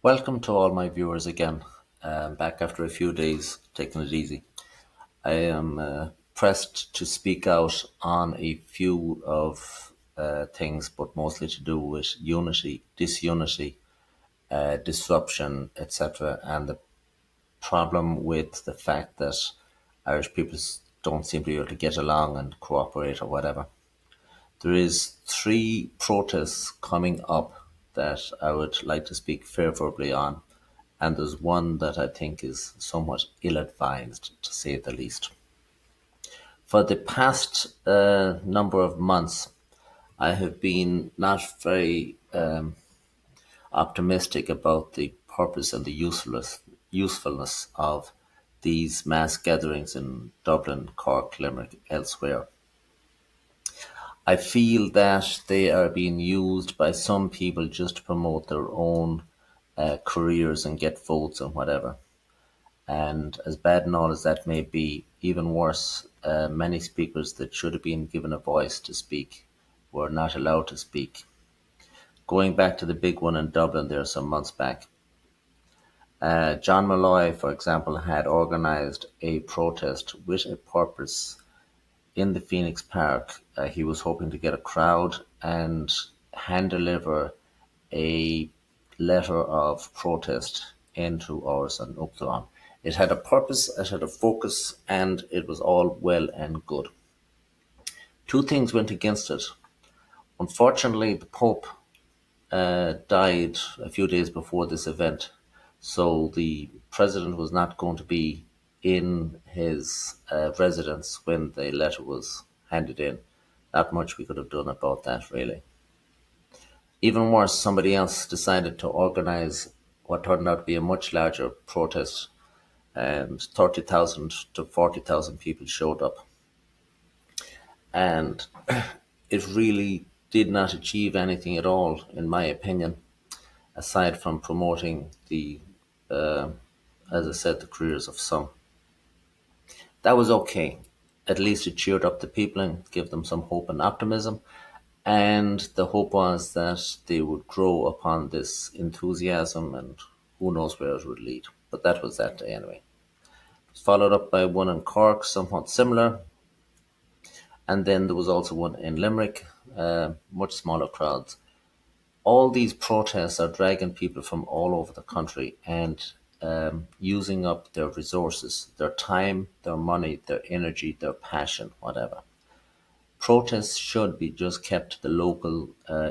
Welcome to all my viewers again. Back after a few days, taking it easy. I am pressed to speak out on a few of things, but mostly to do with unity, disunity, disruption, etc., and the problem with the fact that Irish people don't seem to be able to get along and cooperate or whatever. There is three protests coming up that I would like to speak favourably on, and there's one that I think is somewhat ill-advised, to say the least. For the past number of months, I have been not very optimistic about the purpose and the usefulness of these mass gatherings in Dublin, Cork, Limerick, elsewhere. I feel that they are being used by some people just to promote their own careers and get votes and whatever. And as bad and all as that may be, even worse, many speakers that should have been given a voice to speak were not allowed to speak. Going back to the big one in Dublin there some months back, John Molloy, for example, had organised a protest with a purpose in the Phoenix Park. He was hoping to get a crowd and hand deliver a letter of protest into ours and Uachtaráin. It had a purpose, it had a focus, and it was all well and good. Two things went against it. Unfortunately, the Pope died a few days before this event, so the president was not going to be in his residence when the letter was handed in. Not much we could have done about that, really. Even worse, somebody else decided to organise what turned out to be a much larger protest, and 30,000 to 40,000 people showed up. And it really did not achieve anything at all, in my opinion, aside from promoting as I said, the careers of some. That was okay. At least it cheered up the people and gave them some hope and optimism. And the hope was that they would grow upon this enthusiasm, and who knows where it would lead. But that was that day anyway. It was followed up by one in Cork, somewhat similar. And then there was also one in Limerick, much smaller crowds. All these protests are dragging people from all over the country and using up their resources, their time, their money, their energy, their passion, whatever. Protests should be just kept to the local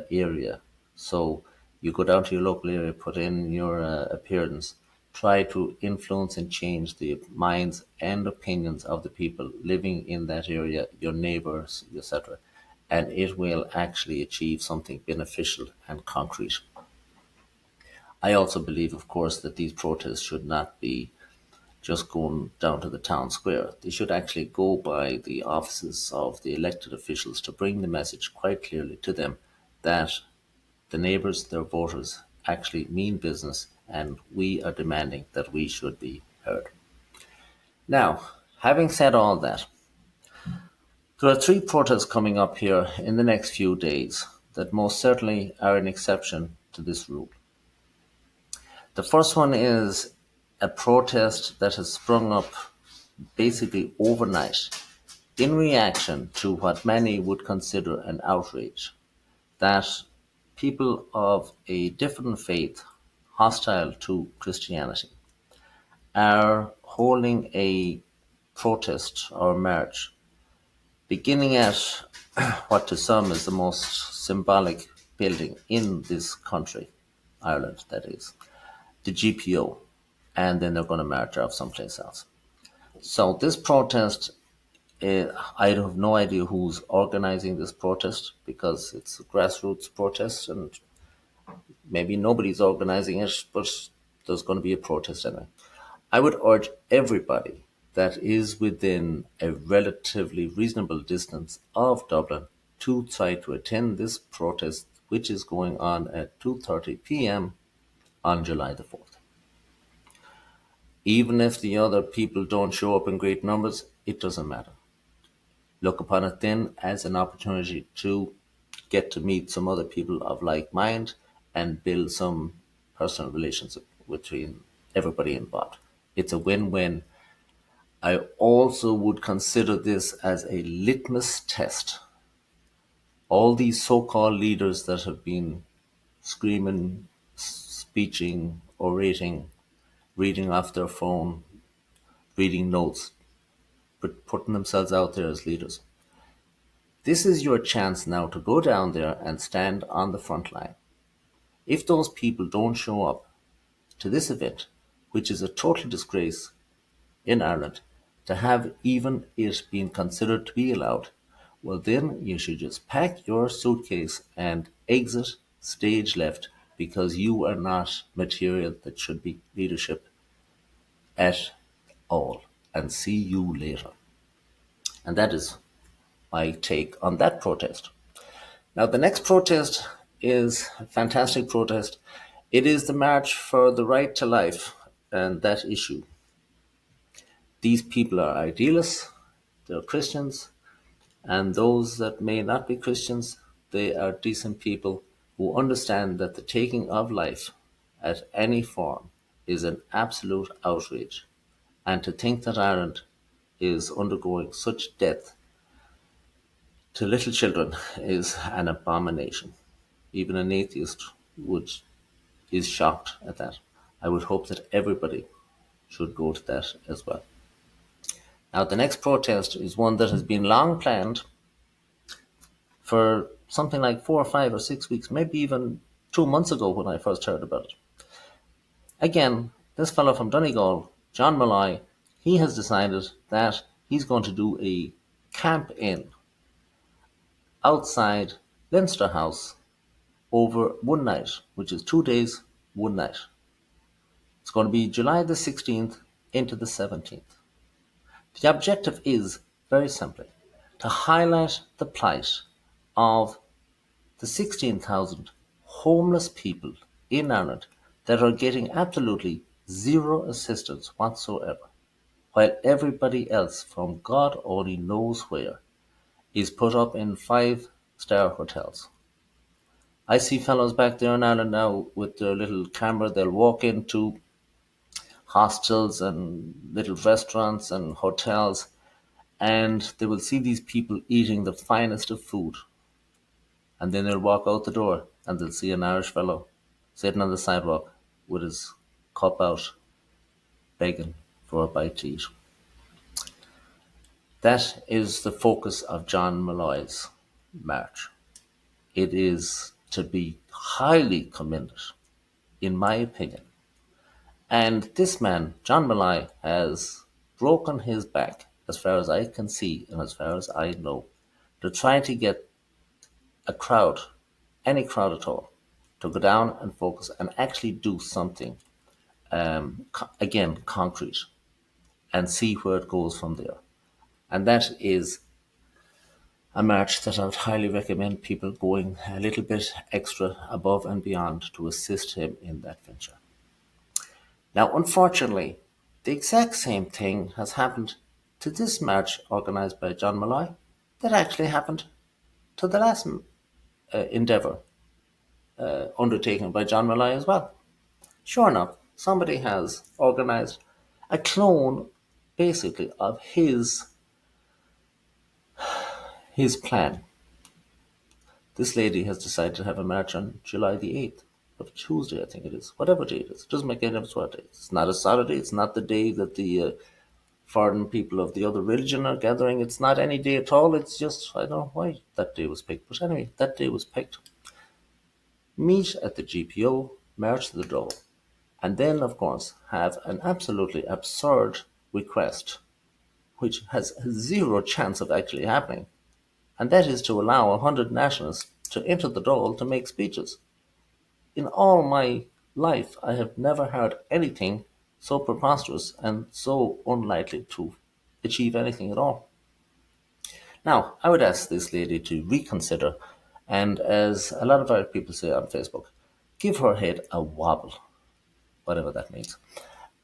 area. So you go down to your local area, put in your appearance, try to influence and change the minds and opinions of the people living in that area, your neighbours, etc. And it will actually achieve something beneficial and concrete. I also believe, of course, that these protests should not be just going down to the town square. They should actually go by the offices of the elected officials to bring the message quite clearly to them that the neighbours, their voters, actually mean business, and we are demanding that we should be heard. Now, having said all that, there are three protests coming up here in the next few days that most certainly are an exception to this rule. The first one is a protest that has sprung up basically overnight in reaction to what many would consider an outrage that people of a different faith, hostile to Christianity, are holding a protest or march beginning at what to some is the most symbolic building in this country, Ireland, that is, the GPO, and then they're going to march off someplace else. So this protest, I have no idea who's organising this protest because it's a grassroots protest and maybe nobody's organising it, but there's going to be a protest anyway. I would urge everybody that is within a relatively reasonable distance of Dublin to try to attend this protest, which is going on at 2:30 p.m. on July the 4th. Even if the other people don't show up in great numbers, it doesn't matter. Look upon it then as an opportunity to get to meet some other people of like mind and build some personal relationship between everybody involved. It's a win-win. I also would consider this as a litmus test. All these so-called leaders that have been screaming, speeching, orating, reading off their phone, reading notes, but putting themselves out there as leaders. This is your chance now to go down there and stand on the front line. If those people don't show up to this event, which is a total disgrace in Ireland, to have even it being considered to be allowed, well, then you should just pack your suitcase and exit stage left, because you are not material that should be leadership at all. And see you later. And that is my take on that protest. Now, the next protest is a fantastic protest. It is the March for the Right to Life and that issue. These people are idealists, they're Christians, and those that may not be Christians, they are decent people who understand that the taking of life at any form is an absolute outrage. And to think that Ireland is undergoing such death to little children is an abomination. Even an atheist would is shocked at that. I would hope that everybody should go to that as well. Now, the next protest is one that has been long planned for something like 4 or 5 or 6 weeks, maybe even 2 months ago when I first heard about it. Again, this fellow from Donegal, John Molloy, he has decided that he's going to do a camp in outside Leinster House over one night, which is 2 days, one night. It's going to be July the 16th into the 17th. The objective is, very simply, to highlight the plight of the 16,000 homeless people in Ireland that are getting absolutely zero assistance whatsoever, while everybody else from God only knows where is put up in five-star hotels. I see fellows back there in Ireland now with their little camera. They'll walk into hostels and little restaurants and hotels, and they will see these people eating the finest of food. And then they'll walk out the door and they'll see an Irish fellow sitting on the sidewalk with his cup out, begging for a bite to eat. That is the focus of John Molloy's march. It is to be highly commended, in my opinion. And this man, John Molloy, has broken his back, as far as I can see and as far as I know, to try to get a crowd, any crowd at all, to go down and focus and actually do something, again, concrete, and see where it goes from there. And that is a march that I would highly recommend people going a little bit extra above and beyond to assist him in that venture. Now, unfortunately, the exact same thing has happened to this march organised by John Molloy that actually happened to the last endeavour undertaken by John Molloy as well. Sure enough, somebody has organised a clone, basically, of his plan. This lady has decided to have a march on July the 8th, of Tuesday, I think it is, whatever day it is. It doesn't make any difference what day. It's not a Saturday, it's not the day that the foreign people of the other religion are gathering. It's not any day at all. It's just, I don't know why that day was picked. But anyway, that day was picked. Meet at the GPO, march to the door, and then, of course, have an absolutely absurd request, which has zero chance of actually happening, and that is to allow 100 nationalists to enter the Dáil to make speeches. In all my life, I have never heard anything so preposterous and so unlikely to achieve anything at all. Now, I would ask this lady to reconsider, and as a lot of our people say on Facebook, give her head a wobble, whatever that means.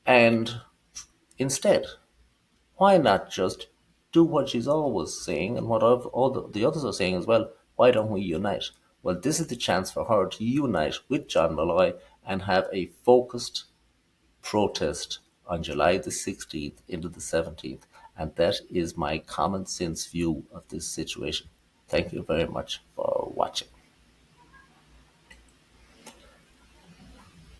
And instead, why not just do what she's always saying and what all the others are saying as well? Why don't we unite? Well, this is the chance for her to unite with John Molloy and have a focused protest on July the 16th into the 17th. And that is my common sense view of this situation. Thank you very much for watching.